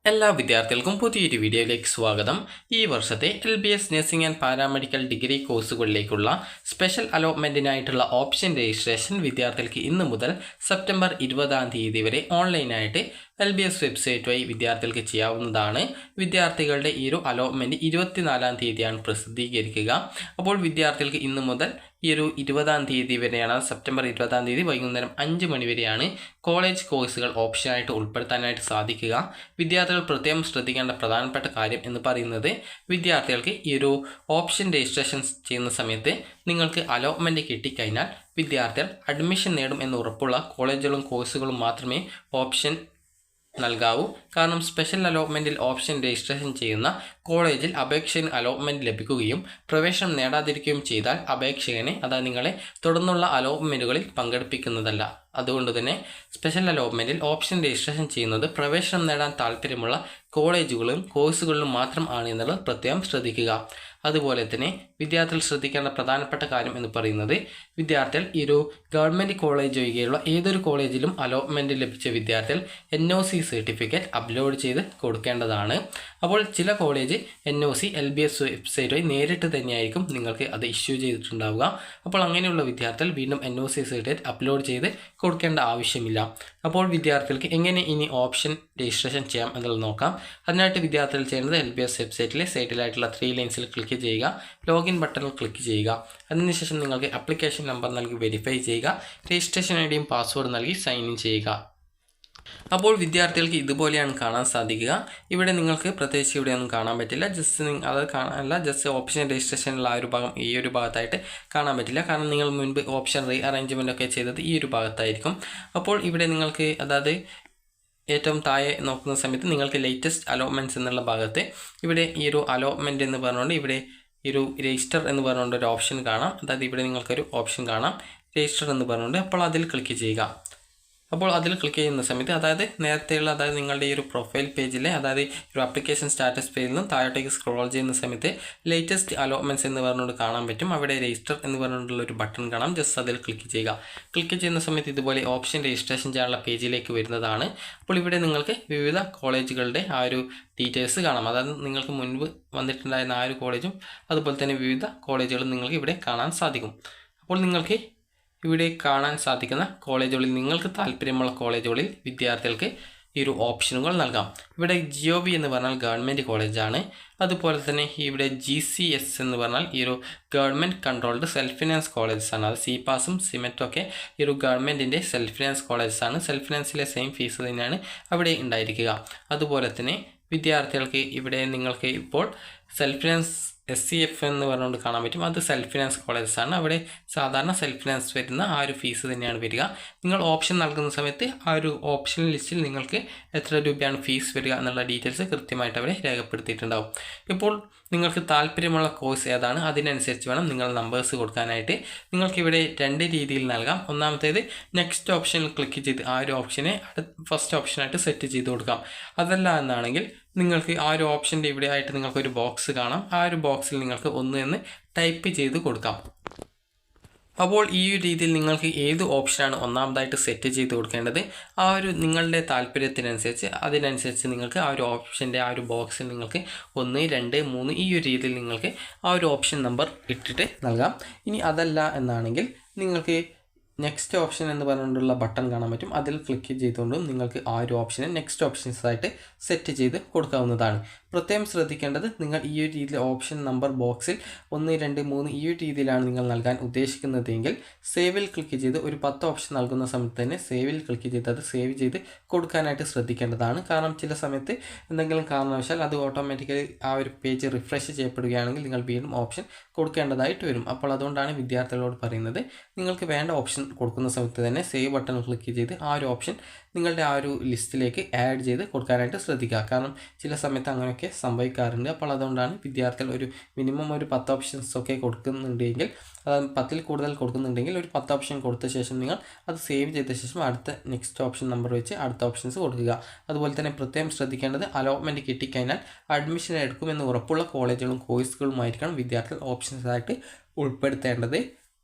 എല്ലാ വിദ്യാർത്ഥികൾക്കും പുതിയൊരു വീഡിയോയിലേക്ക് സ്വാഗതം. ഈ വർഷത്തെ LBS nursing and paramedical degree കോഴ്സുകളിലേക്കുള്ള സ്പെഷ്യൽ അലോട്ട്മെൻറ്റിനായിട്ടുള്ള ഓപ്ഷൻ രജിസ്ട്രേഷൻ വിദ്യാർത്ഥികൾക്ക് ഇന്ന് മുതൽ സെപ്റ്റംബർ 20 വരെ ഓൺലൈനായിട്ട് LBS വെബ്സൈറ്റ് വഴി വിദ്യാർത്ഥികൾക്ക് ചെയ്യാവുന്നതാണ്. വിദ്യാർത്ഥികളുടെ ഈ ഒരു അലോട്ട്മെൻറ്റ് 24 പ്രസിദ്ധീകരിക്കുക. അപ്പോൾ വിദ്യാർത്ഥികൾക്ക് ഇന്ന് മുതൽ ഈ ഒരു 20 വരെയാണ്, സെപ്റ്റംബർ 20 വൈകുന്നേരം 5 മണി വരെയാണ് കോളേജ് കോഴ്സുകൾ ഓപ്ഷനായിട്ട് ഉൾപ്പെടുത്താനായിട്ട് സാധിക്കുക. വിദ്യാർത്ഥികൾ പ്രത്യേകം ശ്രദ്ധിക്കേണ്ട പ്രധാനപ്പെട്ട കാര്യം എന്ന് പറയുന്നത്, വിദ്യാർത്ഥികൾക്ക് ഈ ഒരു ഓപ്ഷൻ രജിസ്ട്രേഷൻ ചെയ്യുന്ന സമയത്ത് നിങ്ങൾക്ക് അലോട്ട്മെൻറ്റ് കിട്ടിക്കഴിഞ്ഞാൽ വിദ്യാർത്ഥികൾ അഡ്മിഷൻ നേടും എന്ന് ഉറപ്പുള്ള കോളേജുകളും കോഴ്സുകളും മാത്രമേ ഓപ്ഷൻ നൽകാവൂ. കാരണം സ്പെഷ്യൽ അലോട്ട്മെൻറ്റിൽ ഓപ്ഷൻ രജിസ്ട്രേഷൻ ചെയ്യുന്ന കോളേജിൽ അപേക്ഷകന് അലോട്ട്മെൻറ്റ് ലഭിക്കുകയും പ്രവേശനം നേടാതിരിക്കുകയും ചെയ്താൽ അപേക്ഷകനെ, അതായത് നിങ്ങളെ തുടർന്നുള്ള അലോട്ട്മെൻറ്റുകളിൽ പങ്കെടുപ്പിക്കുന്നതല്ല. അതുകൊണ്ട് തന്നെ സ്പെഷ്യൽ അലോട്ട്മെൻറ്റിൽ ഓപ്ഷൻ രജിസ്ട്രേഷൻ ചെയ്യുന്നത് പ്രവേശനം നേടാൻ താല്പര്യമുള്ള കോളേജുകളും കോഴ്സുകളിലും മാത്രം ആണ് എന്നുള്ളത് പ്രത്യേകം ശ്രദ്ധിക്കുക. അതുപോലെ തന്നെ വിദ്യാർത്ഥികൾ ശ്രദ്ധിക്കേണ്ട പ്രധാനപ്പെട്ട കാര്യം എന്ന് പറയുന്നത്, വിദ്യാർത്ഥികൾ ഈ ഒരു ഗവൺമെൻറ് കോളേജ് ഒഴികെയുള്ള ഏതൊരു കോളേജിലും അലോട്ട്മെൻറ്റ് ലഭിച്ച വിദ്യാർത്ഥികൾ NOC സർട്ടിഫിക്കറ്റ് അപ്ലോഡ് ചെയ്ത് കൊടുക്കേണ്ടതാണ്. അപ്പോൾ ചില കോളേജ് NOC LBS വെബ്സൈറ്റ് വഴി നേരിട്ട് തന്നെയായിരിക്കും നിങ്ങൾക്ക് അത് ഇഷ്യൂ ചെയ്തിട്ടുണ്ടാവുക. അപ്പോൾ അങ്ങനെയുള്ള വിദ്യാർത്ഥികൾ വീണ്ടും NOC സർട്ടിഫിക്കറ്റ് അപ്ലോഡ് ചെയ്ത് കൊടുക്കേണ്ട ആവശ്യമില്ല. അപ്പോൾ വിദ്യാർത്ഥികൾക്ക് എങ്ങനെ ഇനി ഓപ്ഷൻ രജിസ്ട്രേഷൻ ചെയ്യാം എന്നുള്ളത് നോക്കാം. അതിനായിട്ട് വിദ്യാർത്ഥികൾ ചെയ്യേണ്ടത് LBS വെബ്സൈറ്റിലെ സൈഡിലായിട്ടുള്ള 3 ലൈൻസിൽ ക്ലിക്ക് ചെയ്യുക, ലോഗിൻ ബട്ടണിൽ ക്ലിക്ക് ചെയ്യുക. അതിനുശേഷം നിങ്ങൾക്ക് ആപ്ലിക്കേഷൻ നമ്പർ നൽകി വെരിഫൈ ചെയ്യുക, രജിസ്ട്രേഷൻ ഐഡിയും പാസ്വേഡ് നൽകി സൈൻ ഇൻ ചെയ്യുക. അപ്പോൾ വിദ്യാർത്ഥികൾക്ക് ഇതുപോലെയാണ് കാണാൻ സാധിക്കുക. ഇവിടെ നിങ്ങൾക്ക് പ്രത്യേകിച്ച് ഇവിടെ ഒന്നും കാണാൻ പറ്റില്ല. ജസ്റ്റ് ഓപ്ഷൻ രജിസ്ട്രേഷനുള്ള ആ ഒരു ഭാഗം ഈ ഒരു ഭാഗത്തായിട്ട് കാണാൻ പറ്റില്ല. കാരണം നിങ്ങൾ മുൻപ് ഓപ്ഷൻ റീ അറേഞ്ച്മെൻ്റ് ഒക്കെ ചെയ്തത് ഈ ഒരു ഭാഗത്തായിരിക്കും. അപ്പോൾ ഇവിടെ നിങ്ങൾക്ക്, അതായത് ഏറ്റവും താഴെ നോക്കുന്ന സമയത്ത് നിങ്ങൾക്ക് ലേറ്റസ്റ്റ് അലോട്ട്മെൻറ്റ്സ് എന്നുള്ള ഭാഗത്ത് ഇവിടെ ഈ ഒരു അലോട്ട്മെൻറ്റ് എന്ന് പറഞ്ഞുകൊണ്ട് ഇവിടെ ഈ ഒരു രജിസ്റ്റർ എന്ന് പറഞ്ഞുകൊണ്ട് ഒരു ഓപ്ഷൻ കാണാം. അതായത് ഇവിടെ നിങ്ങൾക്കൊരു ഓപ്ഷൻ കാണാം, രജിസ്റ്റർ എന്ന് പറഞ്ഞുകൊണ്ട്. അപ്പോൾ അതിൽ ക്ലിക്ക് ചെയ്യുക. അപ്പോൾ അതിൽ ക്ലിക്ക് ചെയ്യുന്ന സമയത്ത്, അതായത് നേരത്തെയുള്ള, അതായത് നിങ്ങളുടെ ഈ ഒരു പ്രൊഫൈൽ പേജിലെ, അതായത് ഒരു ആപ്ലിക്കേഷൻ സ്റ്റാറ്റസ് പേജിൽ നിന്നും താഴോട്ടേക്ക് സ്ക്രോൾ ചെയ്യുന്ന സമയത്ത് ലേറ്റസ്റ്റ് അലോട്ട്മെൻറ്റ്സ് എന്ന് പറഞ്ഞുകൊണ്ട് കാണാൻ പറ്റും. അവിടെ രജിസ്റ്റർ എന്ന് പറഞ്ഞുകൊണ്ടുള്ള ഒരു ബട്ടൺ കാണാം. ജസ്റ്റ് അതിൽ ക്ലിക്ക് ചെയ്യുക. ക്ലിക്ക് ചെയ്യുന്ന സമയത്ത് ഇതുപോലെ ഓപ്ഷൻ രജിസ്ട്രേഷൻ ചെയ്യാനുള്ള പേജിലേക്ക് വരുന്നതാണ്. അപ്പോൾ ഇവിടെ നിങ്ങൾക്ക് വിവിധ കോളേജുകളുടെ ആ ഒരു ഡീറ്റെയിൽസ് കാണാം. അതായത് നിങ്ങൾക്ക് മുൻപ് വന്നിട്ടുണ്ടായിരുന്ന ആ ഒരു കോളേജും അതുപോലെ തന്നെ വിവിധ കോളേജുകളും നിങ്ങൾക്ക് ഇവിടെ കാണാൻ സാധിക്കും. അപ്പോൾ നിങ്ങൾക്ക് ഇവിടെ കാണാൻ സാധിക്കുന്ന കോളേജുകളിൽ, നിങ്ങൾക്ക് താല്പര്യമുള്ള കോളേജുകളിൽ വിദ്യാർത്ഥികൾക്ക് ഈ ഒരു ഓപ്ഷനുകൾ നൽകാം. ഇവിടെ GOV എന്ന് പറഞ്ഞാൽ ഗവൺമെൻറ് കോളേജാണ്. അതുപോലെ തന്നെ ഇവിടെ GCS എന്ന് പറഞ്ഞാൽ ഈ ഒരു government controlled self finance colleges ആണ്. അത് CPASും സിമെറ്റും ഒക്കെ ഈ ഒരു ഗവൺമെൻറ്റിൻ്റെ സെൽഫ് ഫിനാൻസ് കോളേജസ് ആണ്. സെൽഫ് ഫിനാൻസിലെ സെയിം ഫീസ് തന്നെയാണ് അവിടെ ഉണ്ടായിരിക്കുക. അതുപോലെ തന്നെ വിദ്യാർത്ഥികൾക്ക് ഇവിടെ നിങ്ങൾക്ക് ഇപ്പോൾ സെൽഫ് ഫിനാൻസ് SCF എന്ന് പറഞ്ഞുകൊണ്ട് കാണാൻ പറ്റും. അത് സെൽഫ് ഫിനാൻസ് കോളേജസ് ആണ്. അവിടെ സാധാരണ സെൽഫ് ഫിനാൻസ് വരുന്ന ആ ഒരു ഫീസ് തന്നെയാണ് വരിക. നിങ്ങൾ ഓപ്ഷൻ നൽകുന്ന സമയത്ത് ആ ഒരു ഓപ്ഷൻ ലിസ്റ്റിൽ നിങ്ങൾക്ക് എത്ര രൂപയാണ് ഫീസ് വരിക എന്നുള്ള ഡീറ്റെയിൽസ് കൃത്യമായിട്ട് അവിടെ രേഖപ്പെടുത്തിയിട്ടുണ്ടാവും. ഇപ്പോൾ നിങ്ങൾക്ക് താല്പര്യമുള്ള കോഴ്സ് ഏതാണ് അതിനനുസരിച്ച് വേണം നിങ്ങൾ നമ്പേഴ്സ് കൊടുക്കാനായിട്ട്. നിങ്ങൾക്കിവിടെ 2 രീതിയിൽ നൽകാം. ഒന്നാമത്തേത് നെക്സ്റ്റ് ഓപ്ഷനിൽ ക്ലിക്ക് ചെയ്ത് ആ ഒരു ഓപ്ഷനെ ഫസ്റ്റ് ഓപ്ഷനായിട്ട് സെറ്റ് ചെയ്ത് കൊടുക്കാം. അതല്ല എന്നാണെങ്കിൽ നിങ്ങൾക്ക് ആ ഒരു ഓപ്ഷൻ്റെ ഇവിടെ ആയിട്ട് നിങ്ങൾക്കൊരു ബോക്സ് കാണാം. ആ ഒരു ബോക്സിൽ നിങ്ങൾക്ക് 1 എന്ന് ടൈപ്പ് ചെയ്ത് കൊടുക്കാം. അപ്പോൾ ഈ ഒരു രീതിയിൽ നിങ്ങൾക്ക് ഏത് ഓപ്ഷനാണ് ഒന്നാമതായിട്ട് സെറ്റ് ചെയ്ത് കൊടുക്കേണ്ടത്, ആ ഒരു നിങ്ങളുടെ താല്പര്യത്തിനനുസരിച്ച് അതിനനുസരിച്ച് നിങ്ങൾക്ക് ആ ഒരു ഓപ്ഷൻ്റെ ആ ഒരു ബോക്സിൽ നിങ്ങൾക്ക് 1, 2, 3 ഈ ഒരു രീതിയിൽ നിങ്ങൾക്ക് ആ ഒരു ഓപ്ഷൻ നമ്പർ ഇട്ടിട്ട് നൽകാം. ഇനി അതല്ല എന്നാണെങ്കിൽ നിങ്ങൾക്ക് നെക്സ്റ്റ് ഓപ്ഷൻ എന്ന് പറഞ്ഞുകൊണ്ടുള്ള ബട്ടൺ കാണാൻ പറ്റും. അതിൽ ക്ലിക്ക് ചെയ്തുകൊണ്ടും നിങ്ങൾക്ക് ആ ഒരു ഓപ്ഷനെ നെക്സ്റ്റ് ഓപ്ഷൻസ് ആയിട്ട് സെറ്റ് ചെയ്ത് കൊടുക്കാവുന്നതാണ്. പ്രത്യേകം ശ്രദ്ധിക്കേണ്ടത്, നിങ്ങൾ ഈ ഒരു രീതിയിൽ ഓപ്ഷൻ നമ്പർ ബോക്സിൽ 1, 2, 3 ഈ ഒരു രീതിയിലാണ് നിങ്ങൾ നൽകാൻ ഉദ്ദേശിക്കുന്നതെങ്കിൽ സേവിൽ ക്ലിക്ക് ചെയ്ത് ഒരു 10 ഓപ്ഷൻ നൽകുന്ന സമയത്ത് തന്നെ സേവിൽ ക്ലിക്ക് ചെയ്ത് അത് സേവ് ചെയ്ത് കൊടുക്കാനായിട്ട് ശ്രദ്ധിക്കേണ്ടതാണ്. കാരണം ചില സമയത്ത് എന്തെങ്കിലും കാരണവശാൽ അത് ഓട്ടോമാറ്റിക്കലി ആ ഒരു പേജ് റിഫ്രഷ് ചെയ്യപ്പെടുകയാണെങ്കിൽ നിങ്ങൾ വീണ്ടും ഓപ്ഷൻ കൊടുക്കേണ്ടതായിട്ട് വരും. അപ്പോൾ അതുകൊണ്ടാണ് വിദ്യാർത്ഥികളോട് പറയുന്നത്, നിങ്ങൾക്ക് വേണ്ട ഓപ്ഷൻ കൊടുക്കുന്ന സമയത്ത് തന്നെ സേവ് ബട്ടൺ ക്ലിക്ക് ചെയ്ത് ആ ഒരു ഓപ്ഷൻ നിങ്ങളുടെ ആ ഒരു ലിസ്റ്റിലേക്ക് ആഡ് ചെയ്ത് കൊടുക്കാനായിട്ട് ശ്രദ്ധിക്കുക. കാരണം ചില സമയത്ത് അങ്ങനെയൊക്കെ സംഭവിക്കാറുണ്ട്. അപ്പോൾ അതുകൊണ്ടാണ് വിദ്യാർത്ഥികൾ ഒരു മിനിമം ഒരു 10 ഓപ്ഷൻസ് ഒക്കെ കൊടുക്കുന്നുണ്ടെങ്കിൽ, അതായത് 10ൽ കൂടുതൽ കൊടുക്കുന്നുണ്ടെങ്കിൽ ഒരു 10 ഓപ്ഷൻ കൊടുത്ത ശേഷം നിങ്ങൾ അത് സേവ് ചെയ്ത ശേഷം അടുത്ത നെക്സ്റ്റ് ഓപ്ഷൻ നമ്പർ വെച്ച് അടുത്ത ഓപ്ഷൻസ് കൊടുക്കുക. അതുപോലെ തന്നെ പ്രത്യേകം ശ്രദ്ധിക്കേണ്ടത്, അലോട്ട്മെൻറ്റ് കിട്ടിക്കഴിഞ്ഞാൽ അഡ്മിഷൻ എടുക്കുമെന്ന് ഉറപ്പുള്ള കോളേജുകളും കോഴ്സുകളുമായിരിക്കണം വിദ്യാർത്ഥികൾ ഓപ്ഷൻസായിട്ട് ഉൾപ്പെടുത്തേണ്ടത്.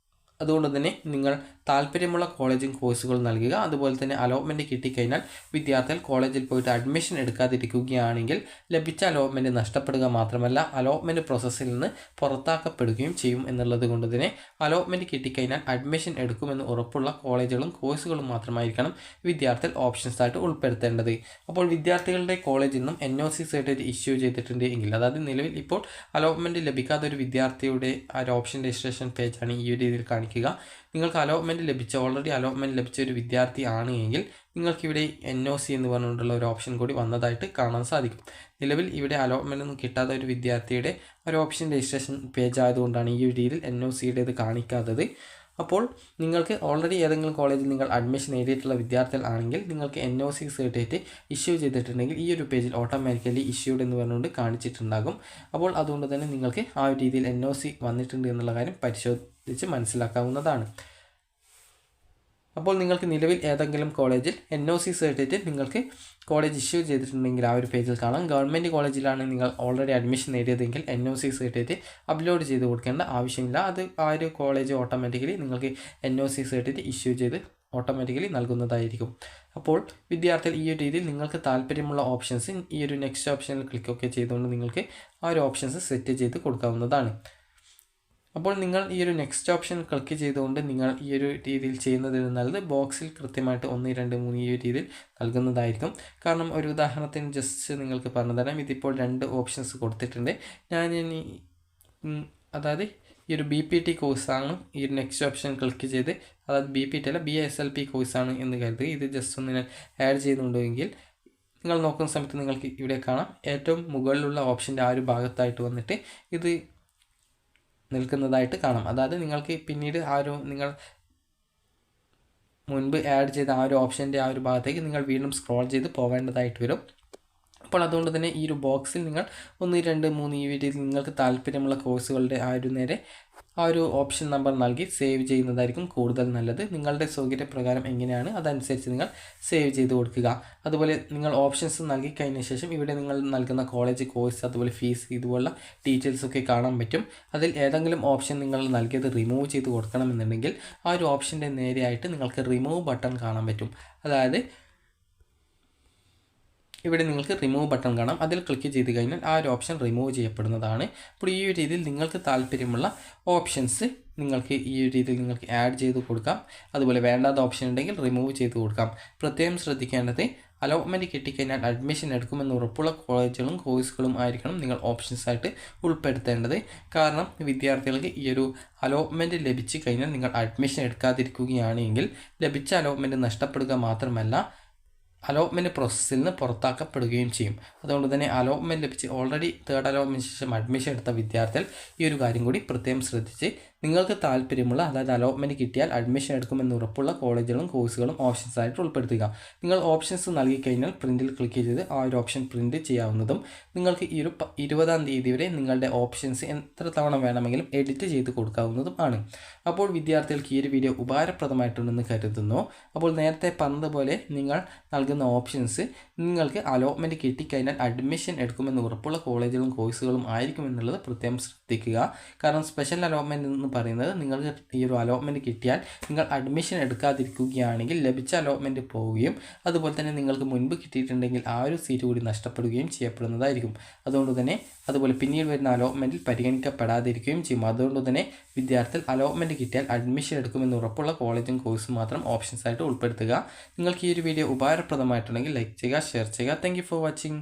അതുകൊണ്ട് തന്നെ നിങ്ങൾ താല്പര്യമുള്ള കോളേജും കോഴ്സുകളും നൽകുക. അതുപോലെ തന്നെ അലോട്ട്മെൻറ്റ് കിട്ടിക്കഴിഞ്ഞാൽ വിദ്യാർത്ഥികൾ കോളേജിൽ പോയിട്ട് അഡ്മിഷൻ എടുക്കാതിരിക്കുകയാണെങ്കിൽ ലഭിച്ച അലോട്ട്മെൻറ്റ് നഷ്ടപ്പെടുക മാത്രമല്ല അലോട്ട്മെൻറ്റ് പ്രോസസ്സിൽ നിന്ന് പുറത്താക്കപ്പെടുകയും ചെയ്യും എന്നുള്ളത് കൊണ്ട് തന്നെ അലോട്ട്മെൻറ്റ് കിട്ടിക്കഴിഞ്ഞാൽ അഡ്മിഷൻ എടുക്കുമെന്ന് ഉറപ്പുള്ള കോളേജുകളും കോഴ്സുകളും മാത്രമായിരിക്കണം വിദ്യാർത്ഥികൾ ഓപ്ഷൻസ് ആയിട്ട് ഉൾപ്പെടുത്തേണ്ടത്. അപ്പോൾ വിദ്യാർത്ഥികളുടെ കോളേജിൽ നിന്നും NOC സർട്ടിഫിക്കറ്റ് ഇഷ്യൂ ചെയ്തിട്ടുണ്ട് എങ്കിൽ, അതായത് നിലവിൽ ഇപ്പോൾ അലോട്ട്മെൻറ്റ് ലഭിക്കാത്ത ഒരു വിദ്യാർത്ഥിയുടെ ആ ഒരു ഓപ്ഷൻ രജിസ്ട്രേഷൻ പേജാണ് ഈ ഒരു രീതിയിൽ കാണിക്കുക. നിങ്ങൾക്ക് ഓൾറെഡി അലോട്ട്മെൻറ്റ് ലഭിച്ച ഒരു വിദ്യാർത്ഥി ആണ് എങ്കിൽ നിങ്ങൾക്കിവിടെ NOC എന്ന് പറഞ്ഞുകൊണ്ടുള്ള ഒരു ഓപ്ഷൻ കൂടി വന്നതായിട്ട് കാണാൻ സാധിക്കും. നിലവിൽ ഇവിടെ അലോട്ട്മെൻ്റ് ഒന്നും കിട്ടാത്ത ഒരു വിദ്യാർത്ഥിയുടെ ഒരു ഓപ്ഷൻ രജിസ്ട്രേഷൻ പേജ് ആയതുകൊണ്ടാണ് ഈ ഒരു രീതിയിൽ NOCയുടേത് കാണിക്കാത്തത്. അപ്പോൾ നിങ്ങൾക്ക് ഓൾറെഡി ഏതെങ്കിലും കോളേജിൽ നിങ്ങൾ അഡ്മിഷൻ നേടിയിട്ടുള്ള വിദ്യാർത്ഥികൾ ആണെങ്കിൽ നിങ്ങൾക്ക് NOC സർട്ടിഫിക്കറ്റ് ഇഷ്യൂ ചെയ്തിട്ടുണ്ടെങ്കിൽ ഈ ഒരു പേജിൽ ഓട്ടോമാറ്റിക്കലി ഇഷ്യൂഡ് എന്ന് പറഞ്ഞുകൊണ്ട് കാണിച്ചിട്ടുണ്ടാകും. അപ്പോൾ അതുകൊണ്ട് തന്നെ നിങ്ങൾക്ക് ആ ഒരു രീതിയിൽ NOC വന്നിട്ടുണ്ട് എന്നുള്ള കാര്യം പരിശോധിച്ച് മനസ്സിലാക്കാവുന്നതാണ്. അപ്പോൾ നിങ്ങൾക്ക് നിലവിൽ ഏതെങ്കിലും കോളേജിൽ NOC സർട്ടിഫിക്കറ്റ് നിങ്ങൾക്ക് കോളേജ് ഇഷ്യൂ ചെയ്തിട്ടുണ്ടെങ്കിൽ ആ ഒരു പേജിൽ കാണാം. ഗവൺമെൻറ് കോളേജിലാണ് നിങ്ങൾ ഓൾറെഡി അഡ്മിഷൻ നേടിയതെങ്കിൽ NOC സർട്ടിഫിക്കറ്റ് അപ്ലോഡ് ചെയ്ത് കൊടുക്കേണ്ട ആവശ്യമില്ല. അത് ആ ഒരു കോളേജ് ഓട്ടോമാറ്റിക്കലി നിങ്ങൾക്ക് NOC സർട്ടിഫിക്കറ്റ് ഇഷ്യൂ ചെയ്ത് ഓട്ടോമാറ്റിക്കലി നൽകുന്നതായിരിക്കും. അപ്പോൾ വിദ്യാർത്ഥികൾ ഈ ഒരു രീതിയിൽ നിങ്ങൾക്ക് താല്പര്യമുള്ള ഓപ്ഷൻസ് ഈ ഒരു നെക്സ്റ്റ് ഓപ്ഷനിൽ ക്ലിക്കൊക്കെ ചെയ്തുകൊണ്ട് നിങ്ങൾക്ക് ആ ഒരു ഓപ്ഷൻസ് സെറ്റ് ചെയ്ത് കൊടുക്കാവുന്നതാണ്. അപ്പോൾ നിങ്ങൾ ഈ ഒരു നെക്സ്റ്റ് ഓപ്ഷൻ ക്ലിക്ക് ചെയ്തുകൊണ്ട് നിങ്ങൾ ഈ ഒരു രീതിയിൽ ചെയ്യുന്നതിൽ നല്ലത് ബോക്സിൽ കൃത്യമായിട്ട് 1, 2, 3 ഈ ഒരു രീതിയിൽ നൽകുന്നതായിരിക്കും. കാരണം ഒരു ഉദാഹരണത്തിന് ജസ്റ്റ് നിങ്ങൾക്ക് പറഞ്ഞു തരാം. ഇതിപ്പോൾ 2 ഓപ്ഷൻസ് കൊടുത്തിട്ടുണ്ട്. അതായത് ഈ ഒരു BPT കോഴ്സാണ് ഈ ഒരു നെക്സ്റ്റ് ഓപ്ഷൻ ക്ലിക്ക് ചെയ്ത്, അതായത് BPT അല്ല BSLP കോഴ്സാണ് എന്ന് കരുതുക. ഇത് ജസ്റ്റ് ഒന്ന് ഞാൻ ആഡ് ചെയ്യുന്നുണ്ടെങ്കിൽ നിങ്ങൾ നോക്കുന്ന സമയത്ത് നിങ്ങൾക്ക് ഇവിടെ കാണാം ഏറ്റവും മുകളിലുള്ള ഓപ്ഷൻ്റെ ആ ഒരു ഭാഗത്തായിട്ട് വന്നിട്ട് ഇത് നിൽക്കുന്നതായിട്ട് കാണാം. അതായത് നിങ്ങൾക്ക് പിന്നീട് നിങ്ങൾ മുൻപ് ആഡ് ചെയ്ത ആ ഒരു ഓപ്ഷൻ്റെ ആ ഒരു ഭാഗത്തേക്ക് നിങ്ങൾ വീണ്ടും സ്ക്രോൾ ചെയ്ത് പോകേണ്ടതായിട്ട് വരും. അപ്പോൾ അതുകൊണ്ട് തന്നെ ഈ ഒരു ബോക്സിൽ നിങ്ങൾ 1, 2, 3 ഈ രീതിയിൽ നിങ്ങൾക്ക് താല്പര്യമുള്ള കോഴ്സുകളുടെ ആ ഒരു ഓപ്ഷൻ നമ്പർ നൽകി സേവ് ചെയ്യുന്നതായിരിക്കും കൂടുതൽ നല്ലത്. നിങ്ങളുടെ സൗകര്യപ്രകാരം എങ്ങനെയാണ് അതനുസരിച്ച് നിങ്ങൾ സേവ് ചെയ്ത് കൊടുക്കുക. അതുപോലെ നിങ്ങൾ ഓപ്ഷൻസ് നൽകി കഴിഞ്ഞ ശേഷം ഇവിടെ നിങ്ങൾ നൽകുന്ന കോളേജ്, കോഴ്സ്, അതുപോലെ ഫീസ്, ഇതുപോലുള്ള ഡീറ്റെയിൽസൊക്കെ കാണാൻ പറ്റും. അതിൽ ഏതെങ്കിലും ഓപ്ഷൻ നിങ്ങൾ നൽകിയത് റിമൂവ് ചെയ്ത് കൊടുക്കണമെന്നുണ്ടെങ്കിൽ ആ ഒരു ഓപ്ഷൻ്റെ നേരെയായിട്ട് നിങ്ങൾക്ക് റിമൂവ് ബട്ടൺ കാണാൻ പറ്റും. അതായത് ഇവിടെ നിങ്ങൾക്ക് റിമൂവ് ബട്ടൺ കാണാം. അതിൽ ക്ലിക്ക് ചെയ്ത് കഴിഞ്ഞാൽ ആ ഒരു ഓപ്ഷൻ റിമൂവ് ചെയ്യപ്പെടുന്നതാണ്. അപ്പോൾ ഈ ഒരു രീതിയിൽ നിങ്ങൾക്ക് താല്പര്യമുള്ള ഓപ്ഷൻസ് നിങ്ങൾക്ക് ഈ ഒരു രീതിയിൽ നിങ്ങൾക്ക് ആഡ് ചെയ്ത് കൊടുക്കാം. അതുപോലെ വേണ്ടാത്ത ഓപ്ഷൻ ഉണ്ടെങ്കിൽ റിമൂവ് ചെയ്ത് കൊടുക്കാം. പ്രത്യേകം ശ്രദ്ധിക്കേണ്ടത് അലോട്ട്മെൻറ്റ് കിട്ടിക്കഴിഞ്ഞാൽ അഡ്മിഷൻ എടുക്കുമെന്ന് ഉറപ്പുള്ള കോളേജുകളും കോഴ്സുകളും ആയിരിക്കണം നിങ്ങൾ ഓപ്ഷൻസായിട്ട് ഉൾപ്പെടുത്തേണ്ടത്. കാരണം വിദ്യാർത്ഥികൾക്ക് ഈ ഒരു അലോട്ട്മെൻറ്റ് ലഭിച്ചു കഴിഞ്ഞാൽ നിങ്ങൾ അഡ്മിഷൻ എടുക്കാതിരിക്കുകയാണെങ്കിൽ ലഭിച്ച അലോട്ട്മെൻറ്റ് നഷ്ടപ്പെടുക മാത്രമല്ല അലോട്ട്മെൻറ്റ് പ്രോസസ്സിൽ നിന്ന് പുറത്താക്കപ്പെടുകയും ചെയ്യും. അതുകൊണ്ട് തന്നെ അലോട്ട്മെൻറ്റ് ലഭിച്ച് ഓൾറെഡി തേർഡ് അലോട്ട്മെൻറ്റ് ശേഷം അഡ്മിഷൻ എടുത്ത വിദ്യാർത്ഥികൾ ഈ ഒരു കാര്യം കൂടി പ്രത്യേകം ശ്രദ്ധിച്ച് നിങ്ങൾക്ക് താല്പര്യമുള്ള, അതായത് അലോട്ട്മെൻറ്റ് കിട്ടിയാൽ അഡ്മിഷൻ എടുക്കുമെന്ന് ഉറപ്പുള്ള കോളേജുകളും കോഴ്സുകളും ഓപ്ഷൻസായിട്ട് ഉൾപ്പെടുത്തുക. നിങ്ങൾ ഓപ്ഷൻസ് നൽകിക്കഴിഞ്ഞാൽ പ്രിൻറ്റിൽ ക്ലിക്ക് ചെയ്ത് ആ ഒരു ഓപ്ഷൻ പ്രിൻറ്റ് ചെയ്യാവുന്നതും നിങ്ങൾക്ക് ഈ ഒരു 20-ാം തീയതി വരെ നിങ്ങളുടെ ഓപ്ഷൻസ് എത്ര തവണ വേണമെങ്കിലും എഡിറ്റ് ചെയ്ത് കൊടുക്കാവുന്നതും ആണ്. അപ്പോൾ വിദ്യാർത്ഥികൾക്ക് ഈ ഒരു വീഡിയോ ഉപകാരപ്രദമായിട്ടുണ്ടെന്ന് കരുതുന്നു. അപ്പോൾ നേരത്തെ പറഞ്ഞതുപോലെ നിങ്ങൾ നൽകുന്ന ഓപ്ഷൻസ് നിങ്ങൾക്ക് അലോട്ട്മെൻറ്റ് കിട്ടിക്കഴിഞ്ഞാൽ അഡ്മിഷൻ എടുക്കുമെന്ന് ഉറപ്പുള്ള കോളേജുകളും കോഴ്സുകളും ആയിരിക്കുമെന്നുള്ളത് പ്രത്യേകം ശ്രദ്ധിക്കുക. കാരണം സ്പെഷ്യൽ അലോട്ട്മെൻറ്റ് എന്ന് പറയുന്നത് നിങ്ങൾക്ക് ഈ ഒരു അലോട്ട്മെൻറ്റ് കിട്ടിയാൽ നിങ്ങൾ അഡ്മിഷൻ എടുക്കാതിരിക്കുകയാണെങ്കിൽ ലഭിച്ച അലോട്ട്മെൻറ്റ് പോവുകയും അതുപോലെ തന്നെ നിങ്ങൾക്ക് മുൻപ് കിട്ടിയിട്ടുണ്ടെങ്കിൽ ആ ഒരു സീറ്റ് കൂടി നഷ്ടപ്പെടുകയും ചെയ്യപ്പെടുന്നതായിരിക്കും. അതുപോലെ പിന്നീട് വരുന്ന അലോട്ട്മെൻറ്റിൽ പരിഗണിക്കപ്പെടാതിരിക്കുകയും ചെയ്യും. അതുകൊണ്ട് തന്നെ വിദ്യാർത്ഥികൾ അലോട്ട്മെൻറ്റ് കിട്ടിയാൽ അഡ്മിഷൻ എടുക്കുമെന്ന് ഉറപ്പുള്ള കോളേജും കോഴ്സും മാത്രം ഓപ്ഷൻസായിട്ട് ഉൾപ്പെടുത്തുക. നിങ്ങൾക്ക് ഈ ഒരു വീഡിയോ ഉപകാരപ്രദമായിട്ടുണ്ടെങ്കിൽ ലൈക്ക് ചെയ്യുക, ഷെയർ ചെയ്യുക. Thank you for watching.